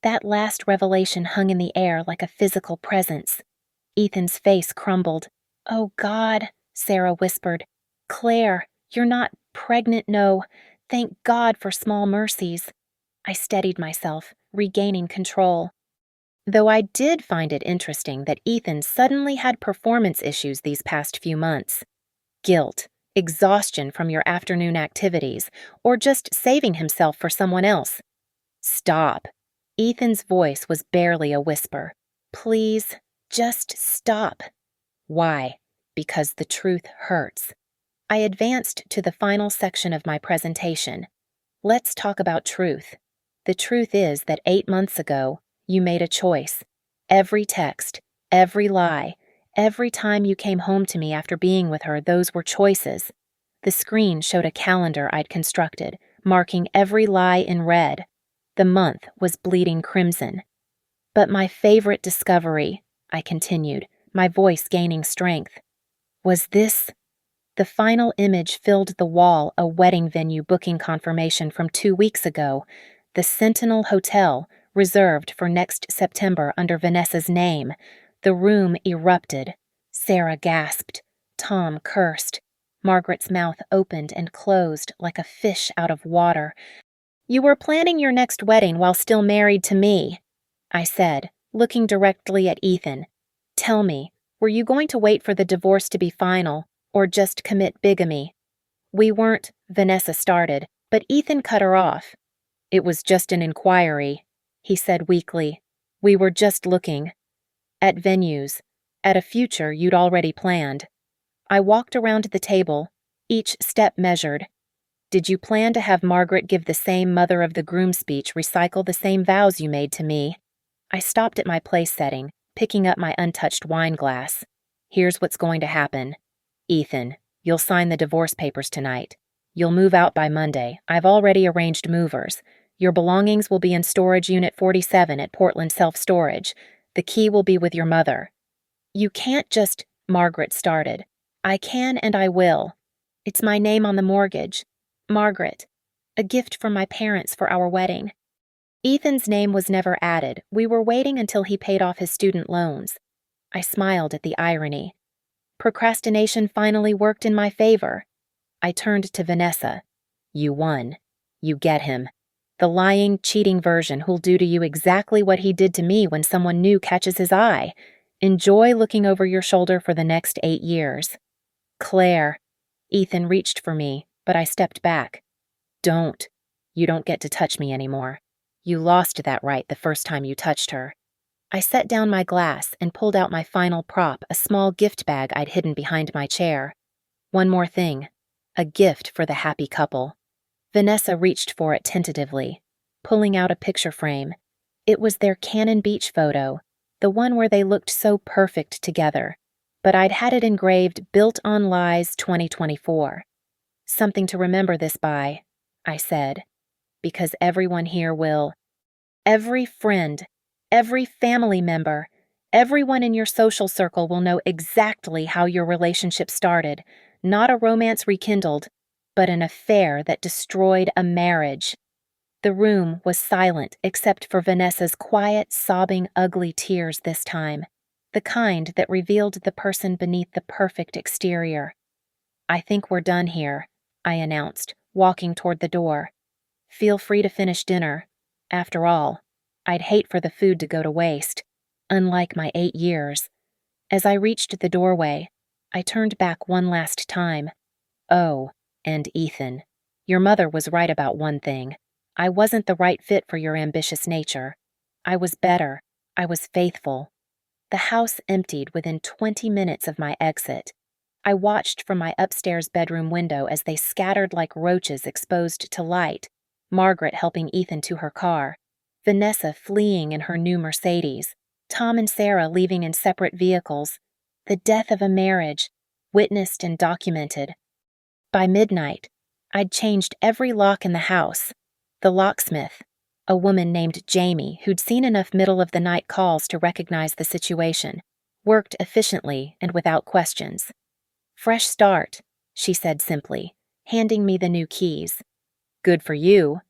That last revelation hung in the air like a physical presence. Ethan's face crumbled. Oh, God, Sarah whispered. Claire, you're not pregnant, no. Thank God for small mercies. I steadied myself, regaining control. Though I did find it interesting that Ethan suddenly had performance issues these past few months. Guilt, exhaustion from your afternoon activities, or just saving himself for someone else. Stop. Ethan's voice was barely a whisper. Please, just stop. Why? Because the truth hurts. I advanced to the final section of my presentation. Let's talk about truth. The truth is that 8 months ago, you made a choice. Every text, every lie, every time you came home to me after being with her, those were choices. The screen showed a calendar I'd constructed, marking every lie in red. The month was bleeding crimson. But my favorite discovery, I continued, my voice gaining strength, was this. The final image filled the wall, a wedding venue booking confirmation from 2 weeks ago, the Sentinel Hotel, reserved for next September under Vanessa's name. The room erupted. Sarah gasped. Tom cursed. Margaret's mouth opened and closed like a fish out of water. You were planning your next wedding while still married to me, I said, looking directly at Ethan. Tell me, were you going to wait for the divorce to be final, or just commit bigamy? We weren't, Vanessa started, but Ethan cut her off. It was just an inquiry, he said weakly. We were just looking. At venues. At a future you'd already planned. I walked around the table, each step measured. Did you plan to have Margaret give the same mother of the groom speech, recycle the same vows you made to me? I stopped at my place setting, picking up my untouched wine glass. Here's what's going to happen. Ethan, you'll sign the divorce papers tonight. You'll move out by Monday. I've already arranged movers. Your belongings will be in storage unit 47 at Portland Self-Storage. The key will be with your mother. You can't just, Margaret started. I can and I will. It's my name on the mortgage. Margaret. A gift from my parents for our wedding. Ethan's name was never added. We were waiting until he paid off his student loans. I smiled at the irony. Procrastination finally worked in my favor. I turned to Vanessa. You won. You get him. The lying, cheating version who'll do to you exactly what he did to me when someone new catches his eye. Enjoy looking over your shoulder for the next 8 years. Claire. Ethan reached for me, but I stepped back. Don't. You don't get to touch me anymore. You lost that right the first time you touched her. I set down my glass and pulled out my final prop, a small gift bag I'd hidden behind my chair. One more thing. A gift for the happy couple. Vanessa reached for it tentatively, pulling out a picture frame. It was their Cannon Beach photo, the one where they looked so perfect together, but I'd had it engraved Built on Lies 2024. Something to remember this by, I said, because everyone here will. Every friend, every family member, everyone in your social circle will know exactly how your relationship started, not a romance rekindled, but an affair that destroyed a marriage. The room was silent except for Vanessa's quiet, sobbing, ugly tears this time, the kind that revealed the person beneath the perfect exterior. I think we're done here, I announced, walking toward the door. Feel free to finish dinner. After all, I'd hate for the food to go to waste, unlike my 8 years. As I reached the doorway, I turned back one last time. Oh, and Ethan, your mother was right about one thing. I wasn't the right fit for your ambitious nature. I was better. I was faithful. The house emptied within 20 minutes of my exit. I watched from my upstairs bedroom window as they scattered like roaches exposed to light, Margaret helping Ethan to her car, Vanessa fleeing in her new Mercedes, Tom and Sarah leaving in separate vehicles. The death of a marriage, witnessed and documented. By midnight, I'd changed every lock in the house. The locksmith, a woman named Jamie who'd seen enough middle-of-the-night calls to recognize the situation, worked efficiently and without questions. Fresh start, she said simply, handing me the new keys. Good for you.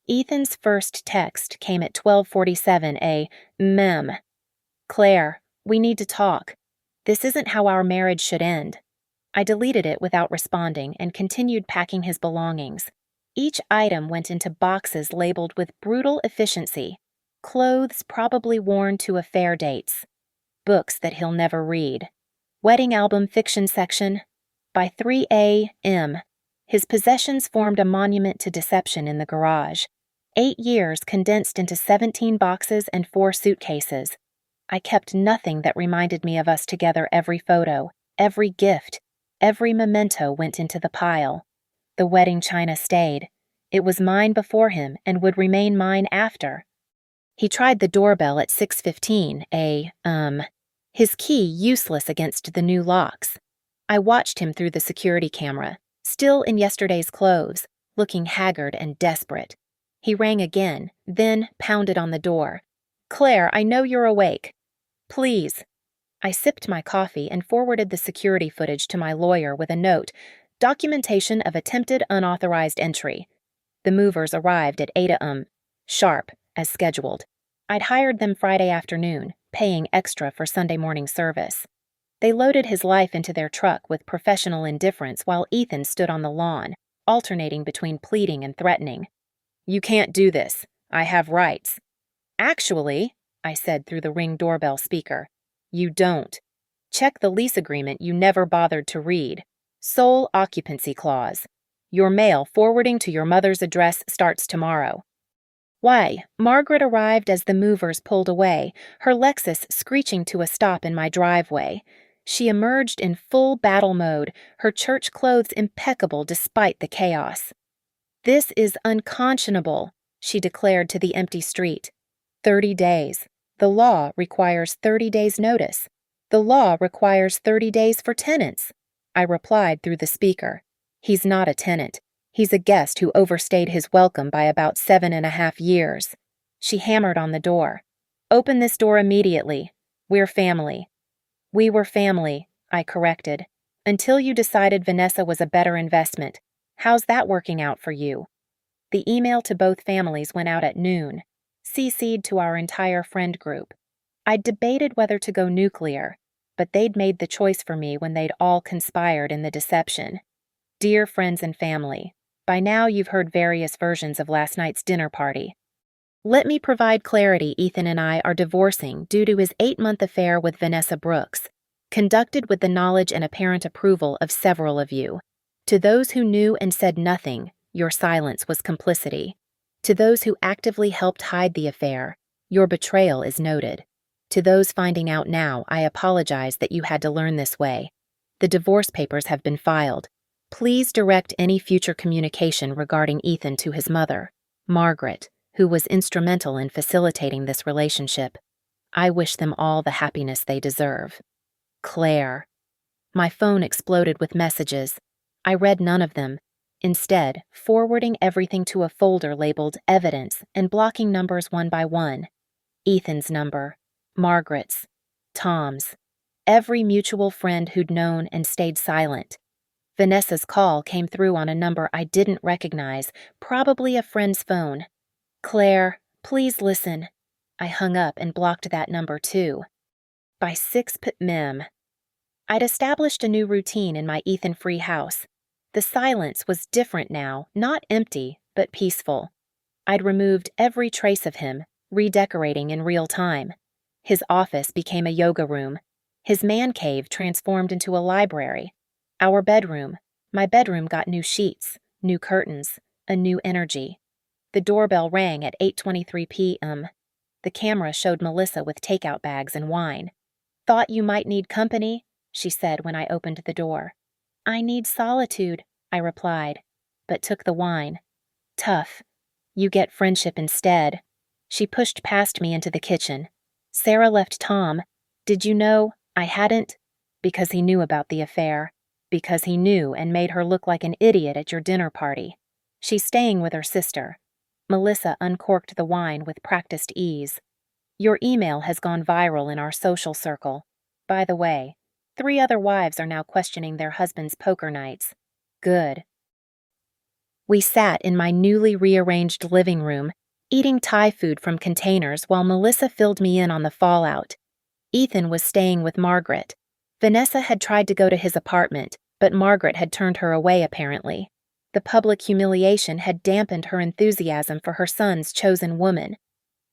Ethan's first text came at 12:47 a.m. Claire, we need to talk. This isn't how our marriage should end. I deleted it without responding and continued packing his belongings. Each item went into boxes labeled with brutal efficiency. Clothes probably worn to affair dates. Books that he'll never read. Wedding album fiction section. By 3 a.m., his possessions formed a monument to deception in the garage. 8 years condensed into 17 boxes and 4 suitcases. I kept nothing that reminded me of us together. Every photo, every gift, every memento went into the pile. The wedding china stayed. It was mine before him and would remain mine after. He tried the doorbell at 6:15 a.m., his key useless against the new locks. I watched him through the security camera, still in yesterday's clothes, looking haggard and desperate. He rang again, then pounded on the door. Claire, I know you're awake. Please. I sipped my coffee and forwarded the security footage to my lawyer with a note, documentation of attempted unauthorized entry. The movers arrived at 8 a.m., sharp, as scheduled. I'd hired them Friday afternoon, paying extra for Sunday morning service. They loaded his life into their truck with professional indifference while Ethan stood on the lawn, alternating between pleading and threatening. You can't do this. I have rights. Actually, I said through the Ring doorbell speaker, you don't. Check the lease agreement you never bothered to read. Sole occupancy clause. Your mail forwarding to your mother's address starts tomorrow. Why, Margaret arrived as the movers pulled away, her Lexus screeching to a stop in my driveway. She emerged in full battle mode, her church clothes impeccable despite the chaos. This is unconscionable, she declared to the empty street. 30 days. The law requires 30 days' notice. The law requires 30 days for tenants. I replied through the speaker. He's not a tenant. He's a guest who overstayed his welcome by about 7.5 years. She hammered on the door. Open this door immediately. We're family. We were family, I corrected. Until you decided Vanessa was a better investment. How's that working out for you? The email to both families went out at noon, CC'd to our entire friend group. I'd debated whether to go nuclear, but they'd made the choice for me when they'd all conspired in the deception. Dear friends and family, by now you've heard various versions of last night's dinner party. Let me provide clarity. Ethan and I are divorcing due to his 8-month affair with Vanessa Brooks, conducted with the knowledge and apparent approval of several of you. To those who knew and said nothing, your silence was complicity. To those who actively helped hide the affair, your betrayal is noted. To those finding out now, I apologize that you had to learn this way. The divorce papers have been filed. Please direct any future communication regarding Ethan to his mother, Margaret, who was instrumental in facilitating this relationship. I wish them all the happiness they deserve. Claire. My phone exploded with messages. I read none of them, instead forwarding everything to a folder labeled Evidence and blocking numbers one by one. Ethan's number, Margaret's, Tom's, every mutual friend who'd known and stayed silent. Vanessa's call came through on a number I didn't recognize, probably a friend's phone. Claire, please listen. I hung up and blocked that number too. By 6 p.m. I'd established a new routine in my Ethan-free house. The silence was different now, not empty, but peaceful. I'd removed every trace of him, redecorating in real time. His office became a yoga room. His man cave transformed into a library. Our bedroom, my bedroom got new sheets, new curtains, a new energy. The doorbell rang at 8:23 p.m. The camera showed Melissa with takeout bags and wine. Thought you might need company, she said when I opened the door. I need solitude, I replied, but took the wine. Tough. You get friendship instead. She pushed past me into the kitchen. Sarah left Tom. Did you know I hadn't? Because he knew about the affair. Because he knew and made her look like an idiot at your dinner party. She's staying with her sister. Melissa uncorked the wine with practiced ease. Your email has gone viral in our social circle. By the way, 3 other wives are now questioning their husbands' poker nights. Good. We sat in my newly rearranged living room, eating Thai food from containers while Melissa filled me in on the fallout. Ethan was staying with Margaret. Vanessa had tried to go to his apartment, but Margaret had turned her away apparently. The public humiliation had dampened her enthusiasm for her son's chosen woman.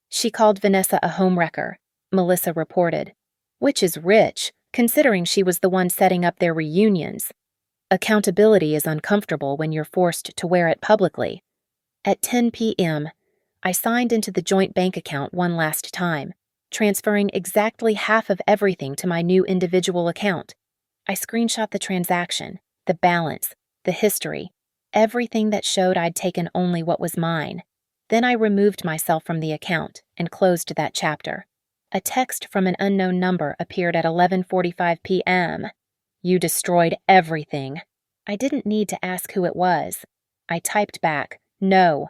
She called Vanessa a homewrecker, Melissa reported, which is rich, considering she was the one setting up their reunions. Accountability is uncomfortable when you're forced to wear it publicly. At 10 p.m., I signed into the joint bank account one last time, transferring exactly half of everything to my new individual account. I screenshot the transaction, the balance, the history, everything that showed I'd taken only what was mine. Then I removed myself from the account and closed that chapter. A text from an unknown number appeared at 11:45 p.m. You destroyed everything. I didn't need to ask who it was. I typed back, no.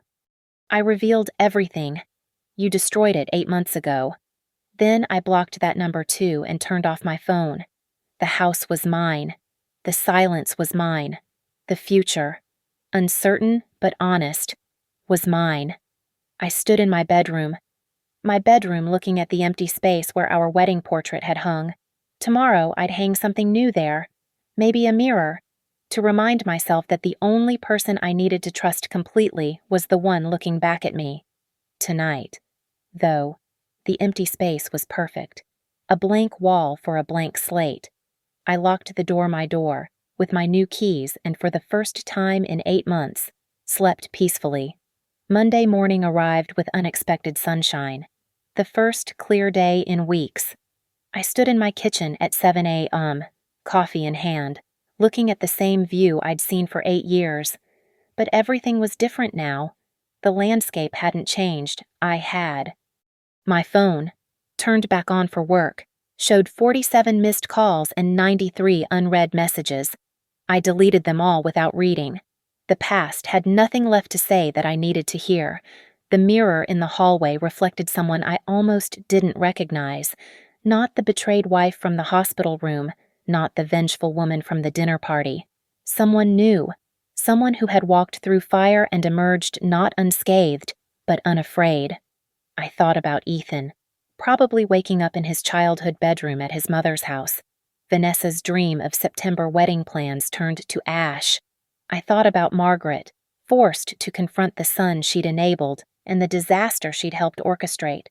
I revealed everything. You destroyed it 8 months ago. Then I blocked that number too and turned off my phone. The house was mine. The silence was mine. The future, uncertain but honest, was mine. I stood in my bedroom looking at the empty space where our wedding portrait had hung. Tomorrow I'd hang something new there, maybe a mirror, to remind myself that the only person I needed to trust completely was the one looking back at me. Tonight, though, the empty space was perfect, a blank wall for a blank slate. I locked my door, with my new keys and for the first time in 8 months, slept peacefully. Monday morning arrived with unexpected sunshine. The first clear day in weeks. I stood in my kitchen at 7 a.m., coffee in hand, looking at the same view I'd seen for 8 years. But everything was different now. The landscape hadn't changed, I had. My phone, turned back on for work, showed 47 missed calls and 93 unread messages. I deleted them all without reading. The past had nothing left to say that I needed to hear. The mirror in the hallway reflected someone I almost didn't recognize. Not the betrayed wife from the hospital room, not the vengeful woman from the dinner party. Someone new, someone who had walked through fire and emerged not unscathed, but unafraid. I thought about Ethan, probably waking up in his childhood bedroom at his mother's house. Vanessa's dream of September wedding plans turned to ash. I thought about Margaret, forced to confront the son she'd enabled and the disaster she'd helped orchestrate.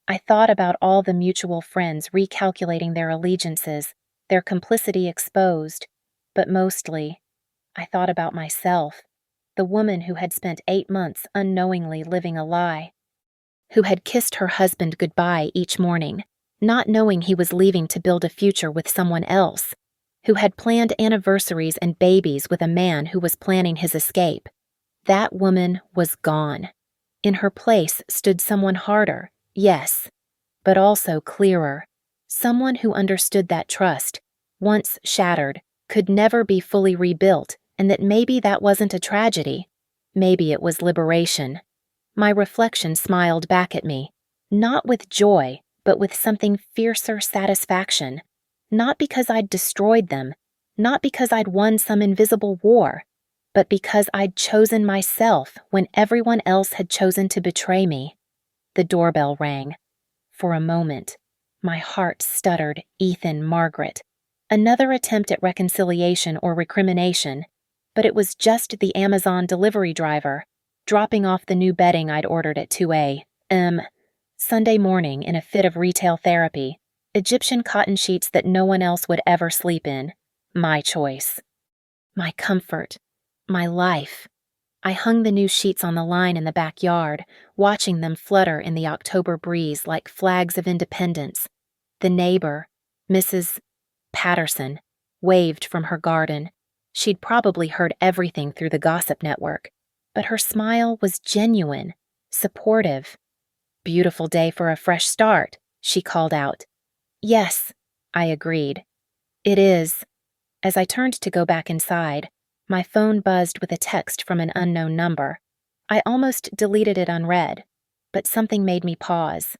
I thought about all the mutual friends recalculating their allegiances, their complicity exposed, but mostly, I thought about myself, the woman who had spent 8 months unknowingly living a lie, who had kissed her husband goodbye each morning, not knowing he was leaving to build a future with someone else, who had planned anniversaries and babies with a man who was planning his escape. That woman was gone. In her place stood someone harder, yes, but also clearer, someone who understood that trust, once shattered, could never be fully rebuilt, and that maybe that wasn't a tragedy. Maybe it was liberation. My reflection smiled back at me, not with joy, but with something fiercer satisfaction. Not because I'd destroyed them, not because I'd won some invisible war, but because I'd chosen myself when everyone else had chosen to betray me. The doorbell rang. For a moment, my heart stuttered, Ethan, Margaret. Another attempt at reconciliation or recrimination, but it was just the Amazon delivery driver, dropping off the new bedding I'd ordered at 2 a.m. Sunday morning in a fit of retail therapy, Egyptian cotton sheets that no one else would ever sleep in. My choice. My comfort. My life. I hung the new sheets on the line in the backyard, watching them flutter in the October breeze like flags of independence. The neighbor, Mrs. Patterson, waved from her garden. She'd probably heard everything through the gossip network, but her smile was genuine, supportive. "Beautiful day for a fresh start," she called out. "Yes," I agreed. "It is." As I turned to go back inside, my phone buzzed with a text from an unknown number. I almost deleted it unread, but something made me pause.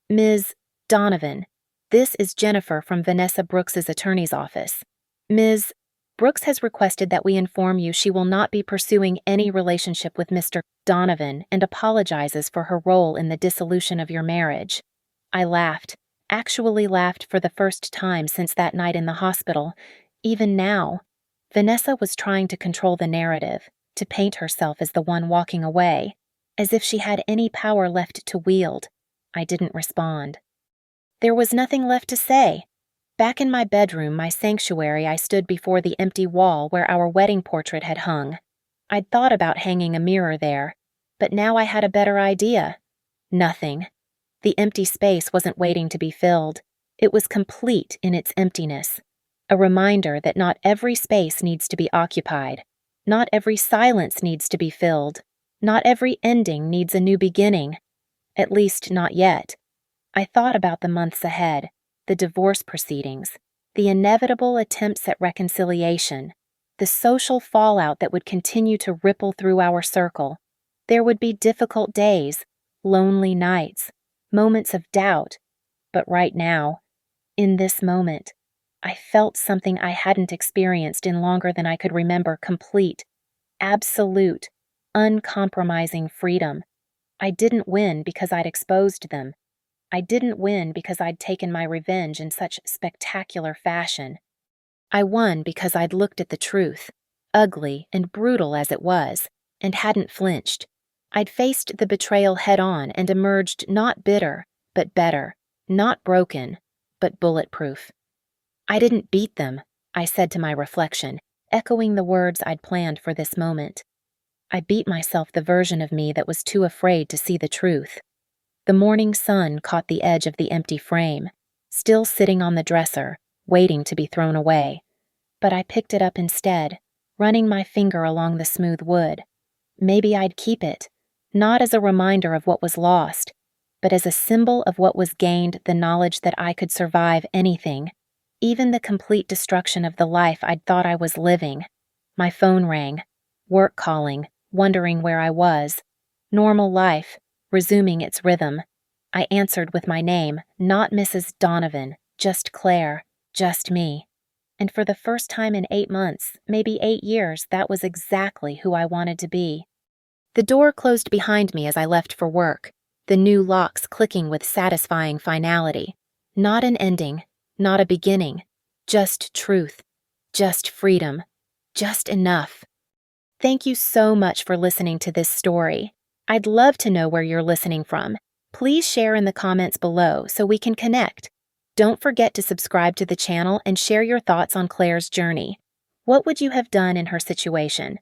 "Ms. Donovan, this is Jennifer from Vanessa Brooks's attorney's office. Ms. Brooks has requested that we inform you she will not be pursuing any relationship with Mr. Donovan and apologizes for her role in the dissolution of your marriage." I laughed, actually laughed for the first time since that night in the hospital. Even now, Vanessa was trying to control the narrative, to paint herself as the one walking away, as if she had any power left to wield. I didn't respond. There was nothing left to say. Back in my bedroom, my sanctuary, I stood before the empty wall where our wedding portrait had hung. I'd thought about hanging a mirror there, but now I had a better idea. Nothing. The empty space wasn't waiting to be filled. It was complete in its emptiness. A reminder that not every space needs to be occupied. Not every silence needs to be filled. Not every ending needs a new beginning. At least not yet. I thought about the months ahead, the divorce proceedings, the inevitable attempts at reconciliation, the social fallout that would continue to ripple through our circle. There would be difficult days, lonely nights, moments of doubt. But right now, in this moment, I felt something I hadn't experienced in longer than I could remember: complete, absolute, uncompromising freedom. I didn't win because I'd exposed them. I didn't win because I'd taken my revenge in such spectacular fashion. I won because I'd looked at the truth, ugly and brutal as it was, and hadn't flinched. I'd faced the betrayal head-on and emerged not bitter, but better, not broken, but bulletproof. I didn't beat them, I said to my reflection, echoing the words I'd planned for this moment. I beat myself, the version of me that was too afraid to see the truth. The morning sun caught the edge of the empty frame, still sitting on the dresser, waiting to be thrown away. But I picked it up instead, running my finger along the smooth wood. Maybe I'd keep it, not as a reminder of what was lost, but as a symbol of what was gained, the knowledge that I could survive anything, even the complete destruction of the life I'd thought I was living. My phone rang, work calling, wondering where I was. Normal life, resuming its rhythm. I answered with my name, not Mrs. Donovan, just Claire, just me. And for the first time in 8 months, maybe 8 years, that was exactly who I wanted to be. The door closed behind me as I left for work, the new locks clicking with satisfying finality. Not an ending, not a beginning, just truth, just freedom, just enough. Thank you so much for listening to this story. I'd love to know where you're listening from. Please share in the comments below so we can connect. Don't forget to subscribe to the channel and share your thoughts on Claire's journey. What would you have done in her situation?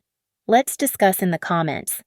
Let's discuss in the comments.